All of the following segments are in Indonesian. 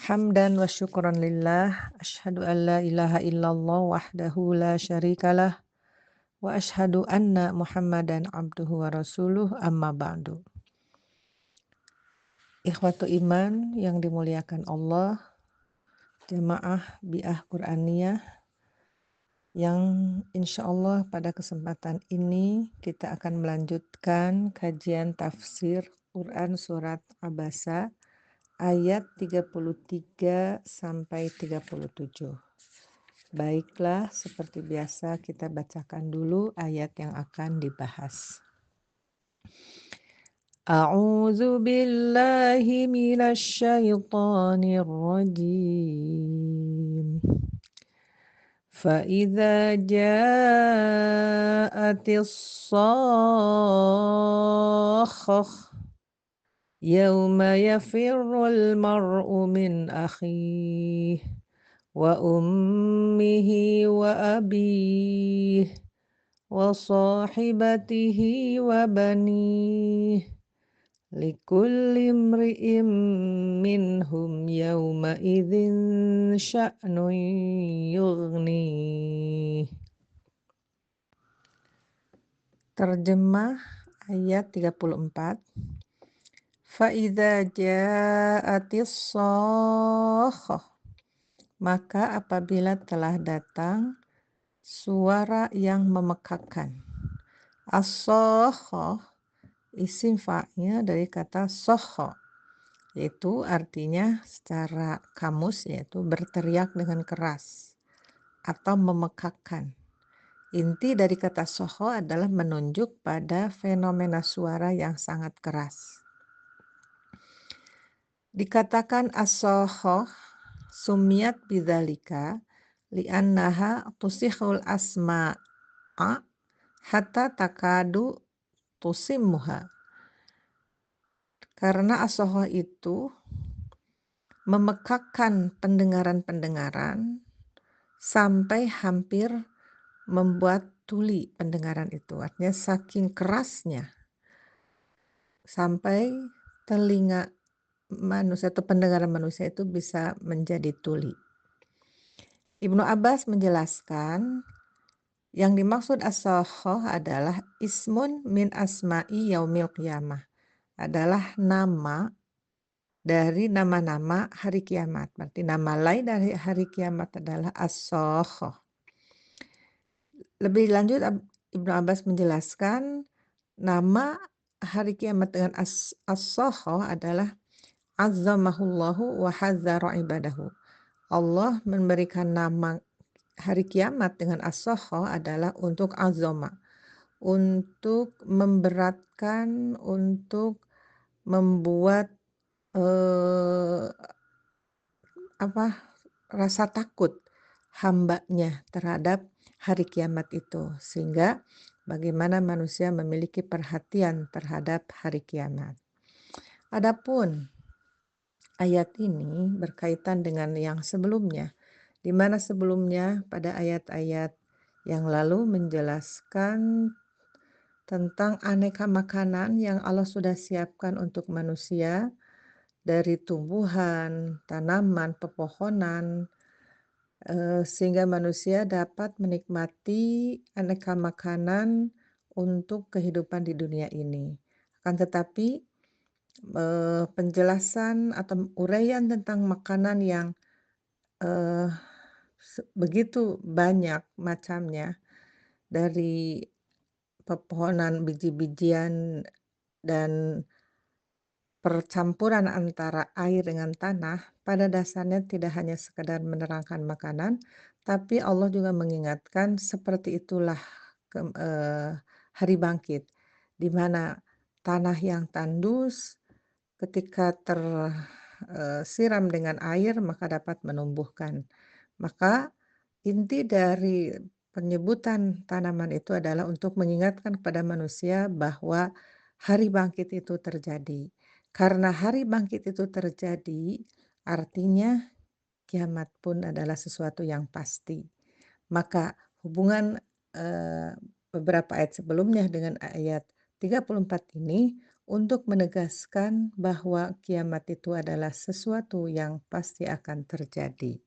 Hamdan wa syukran lillah, asyhadu an la ilaha illallah wahdahu la syarikalah, wa asyhadu anna Muhammadan abduhu wa rasuluh amma ba'du. Ikhwatu iman yang dimuliakan Allah, jamaah bi'ah Qur'aniyah yang insya Allah pada kesempatan ini kita akan melanjutkan kajian tafsir Quran surat Abasa ayat 33 sampai 37. Baiklah, seperti biasa kita bacakan dulu ayat yang akan dibahas. A'udzu billahi minasy syaithanir rajim. فإذا جاءت الصاخة يوم يفر المرء من أخيه وأمه وأبيه وصاحبته وبنيه لكل امرئ منهم يومئذ شأن يغنيه. Terjemah ayat 34. Fa'idza ja'atis shakhah, maka apabila telah datang suara yang memekakkan. As-shakhah isim fa'il dari kata shakha, yaitu artinya secara kamus yaitu berteriak dengan keras atau memekakkan. Inti dari kata shakha adalah menunjuk pada fenomena suara yang sangat keras. Dikatakan as-shakhah sumiyat bidzalika li'annaha tusikhul asma'a hatta takadu tusimmuha. Karena as-shakhah itu memekakkan pendengaran-pendengaran sampai hampir membuat tuli pendengaran itu. Artinya saking kerasnya sampai telinga manusia atau pendengaran manusia itu bisa menjadi tuli. Ibnu Abbas menjelaskan yang dimaksud as-shakhah adalah ismun min asma'i yaumil qiyamah, adalah nama dari nama-nama hari kiamat. Berarti nama lain dari hari kiamat adalah as-shakhah. Lebih lanjut Ibnu Abbas menjelaskan nama hari kiamat dengan as-shakhah adalah azzamahullahu wa hadzara ibadahu. Allah memberikan nama hari kiamat dengan as-shakhah adalah untuk azama, untuk memberatkan, untuk membuat rasa takut hambanya terhadap hari kiamat itu, sehingga bagaimana manusia memiliki perhatian terhadap hari kiamat. Adapun ayat ini berkaitan dengan yang sebelumnya, di mana sebelumnya pada ayat-ayat yang lalu menjelaskan tentang aneka makanan yang Allah sudah siapkan untuk manusia dari tumbuhan, tanaman, pepohonan, sehingga manusia dapat menikmati aneka makanan untuk kehidupan di dunia ini. Akan tetapi penjelasan atau uraian tentang makanan yang begitu banyak macamnya, dari pepohonan biji-bijian dan percampuran antara air dengan tanah, pada dasarnya tidak hanya sekedar menerangkan makanan, tapi Allah juga mengingatkan seperti itulah hari bangkit, di mana tanah yang tandus ketika tersiram dengan air maka dapat menumbuhkan. Maka inti dari penyebutan tanaman itu adalah untuk mengingatkan kepada manusia bahwa hari bangkit itu terjadi. Karena hari bangkit itu terjadi, artinya kiamat pun adalah sesuatu yang pasti. Maka hubungan beberapa ayat sebelumnya dengan ayat 34 ini untuk menegaskan bahwa kiamat itu adalah sesuatu yang pasti akan terjadi.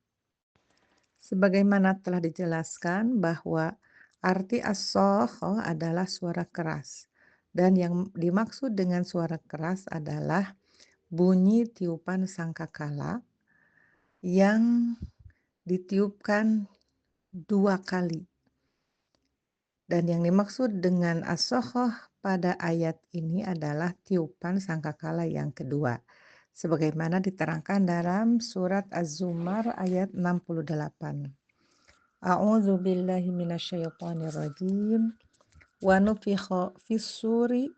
Sebagaimana telah dijelaskan bahwa arti as-shakhah adalah suara keras dan yang dimaksud dengan suara keras adalah bunyi tiupan sangkakala yang ditiupkan 2 kali. Dan yang dimaksud dengan as-shakhah pada ayat ini adalah tiupan sangkakala yang kedua. Sebagaimana diterangkan dalam surat Az-Zumar ayat 68. A'udzu billahi minasyaitonir rajim. Wa nufikha fis suri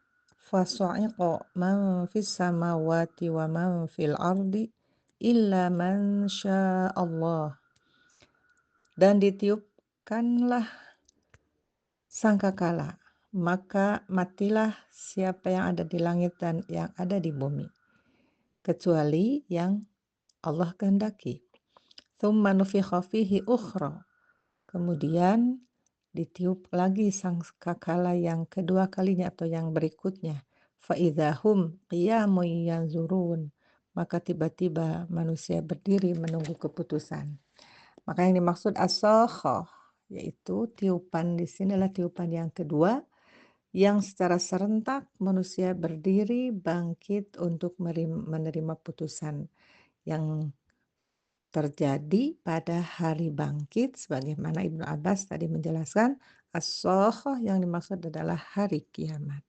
fasa'iqa man fis samawati wa man fil ardi illa man Allah. Dan ditiupkanlah sangkakala, maka matilah siapa yang ada di langit dan yang ada di bumi, kecuali yang Allah kehendaki. Tsumma nufikha fihi ukhra. Kemudian ditiup lagi sangkakala yang kedua kalinya atau yang berikutnya. Fa idzahum qiyamun yanzurun. Maka tiba-tiba manusia berdiri menunggu keputusan. Maka yang dimaksud as-sakhah yaitu tiupan di sini adalah tiupan yang kedua yang secara serentak manusia berdiri bangkit untuk menerima putusan yang terjadi pada hari bangkit sebagaimana Ibnu Abbas tadi menjelaskan as-sakhah yang dimaksud adalah hari kiamat.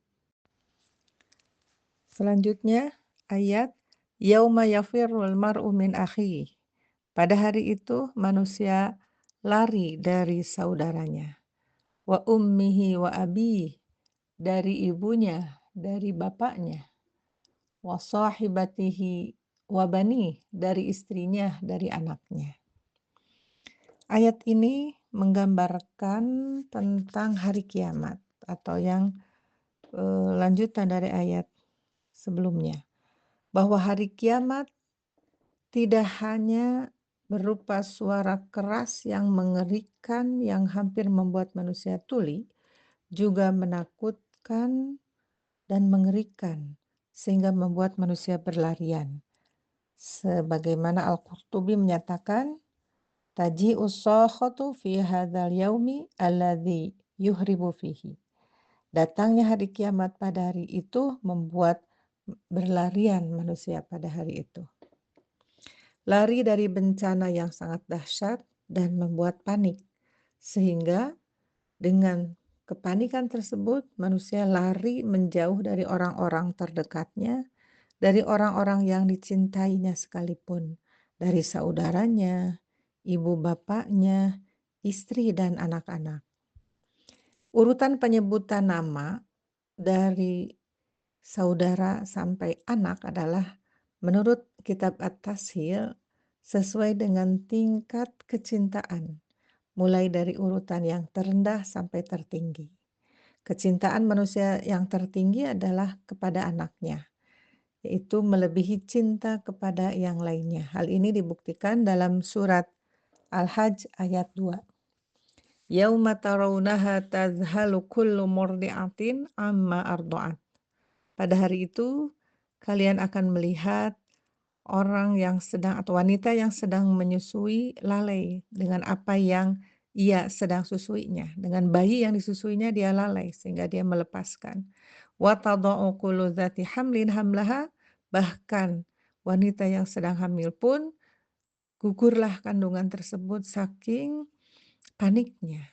Selanjutnya ayat yauma yafirrul mar'u min akhihi. Pada hari itu manusia lari dari saudaranya. Wa ummihi wa abihi, dari ibunya, dari bapaknya. Wa sahibatihi wa bani, dari istrinya, dari anaknya. Ayat ini menggambarkan tentang hari kiamat atau yang lanjutan dari ayat sebelumnya. Bahwa hari kiamat tidak hanya berupa suara keras yang mengerikan yang hampir membuat manusia tuli, juga menakutkan dan mengerikan sehingga membuat manusia berlarian. Sebagaimana Al-Qurtubi menyatakan, taji'us sakhatu fi hadzal yaumi alladzi yuhribu fihi. Datangnya hari kiamat pada hari itu membuat berlarian manusia pada hari itu. Lari dari bencana yang sangat dahsyat dan membuat panik. Sehingga dengan kepanikan tersebut manusia lari menjauh dari orang-orang terdekatnya, dari orang-orang yang dicintainya sekalipun, dari saudaranya, ibu bapaknya, istri dan anak-anak. Urutan penyebutan nama dari saudara sampai anak adalah menurut kitab At-Tashil sesuai dengan tingkat kecintaan, mulai dari urutan yang terendah sampai tertinggi. Kecintaan manusia yang tertinggi adalah kepada anaknya, yaitu melebihi cinta kepada yang lainnya. Hal ini dibuktikan dalam surat Al-Hajj ayat 2. Yauma tarawunaha tazhalu kullu murdi'atin amma arda'at. Pada hari itu kalian akan melihat orang yang sedang atau wanita yang sedang menyusui lalai dengan apa yang ia sedang susuinya. Dengan bayi yang disusuinya dia lalai sehingga dia melepaskan. Wa tada'u kullu dzati hamlin hamlaha, bahkan wanita yang sedang hamil pun gugurlah kandungan tersebut saking paniknya.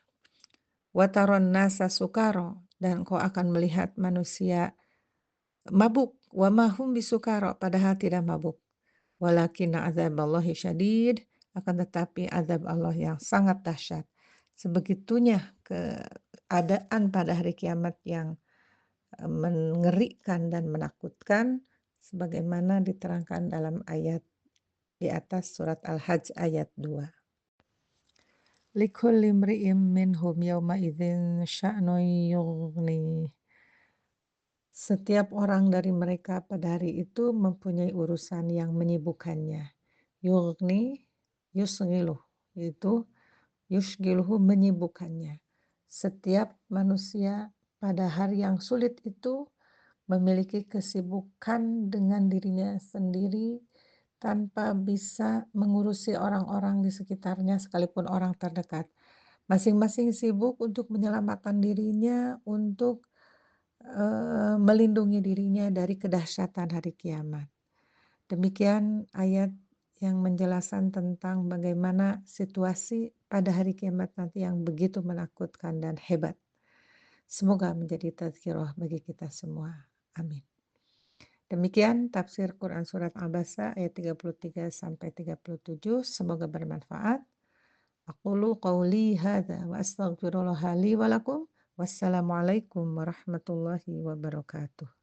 Wa taron nasa sukara, dan kau akan melihat manusia mabuk. Wa mahum bisukara, padahal tidak mabuk. Walakinna azaballahi syadid, akan tetapi azab Allah yang sangat dahsyat. Sebegitunya keadaan pada hari kiamat yang mengerikan dan menakutkan sebagaimana diterangkan dalam ayat di atas surat Al-Hajj ayat 2. Likulli imri'in minhum yawma idzin sya'nun yughni. Setiap orang dari mereka pada hari itu mempunyai urusan yang menyibukkannya. Yughni, yusghiluh, itu yushghiluhu, menyibukkannya. Setiap manusia pada hari yang sulit itu memiliki kesibukan dengan dirinya sendiri tanpa bisa mengurusi orang-orang di sekitarnya sekalipun orang terdekat. Masing-masing sibuk untuk menyelamatkan dirinya, untuk, melindungi dirinya dari kedahsyatan hari kiamat. Demikian ayat yang menjelaskan tentang bagaimana situasi pada hari kiamat nanti yang begitu menakutkan dan hebat. Semoga menjadi tazkirah bagi kita semua. Amin. Demikian tafsir Quran Surat Abasa ayat 33 sampai 37. Semoga bermanfaat. Aqulu qawli hadza wa astaghfirullah li wa lakum. Wassalamualaikum warahmatullahi wabarakatuh.